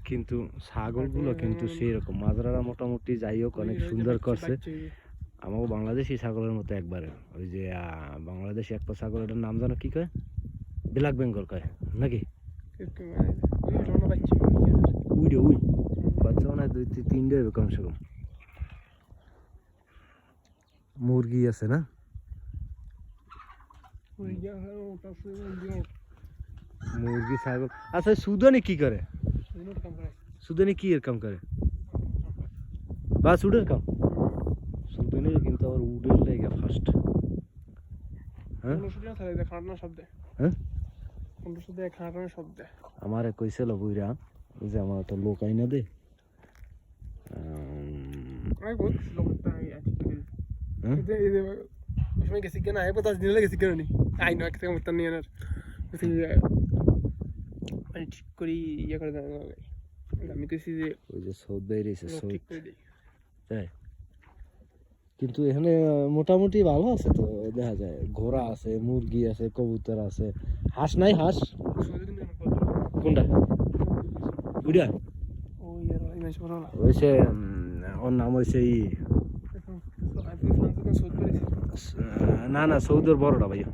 কিন্তু ছাগলগুলো কিন্তু সেই রকম মাজরারা মোটামুটি যাই হোক অনেক সুন্দর করছে। আমাকে বাংলাদেশি ছাগলের মতো একবারে ওই যে বাংলাদেশি একটা ছাগলের নাম জানো কি কয়, ব্ল্যাক বেঙ্গল কয় নাকি? উই বাচ্চা মানে 2-3টা হবে কমসে কম। মুরগি আছে না? মুরগি ছাগল। আচ্ছা সুদানি কি করে? সুদানি কি এর কাম করে? বাস উডের কাম। সুদানি কিন্তু আবার উডের লেগে ফার্স্ট। হ্যাঁ আমারে কইছিল বুইরা যে আমার একটা লোক আইনা দে। ঠিক করি ইয়ে করে আমি কইছি যে ওই যে সৌদ বেরিয়েছে সৌদ। তাই কিন্তু এখানে মোটামুটি ভালো আছে তো, দেখা যায় ঘোড়া আছে, মুরগি আছে, কবুতর আছে। হাঁস নাই? হাঁস কোনটা? ওইটা হয়েছে ওর নাম হয়েছে না না সৌদের বড়টা ভাইয়া।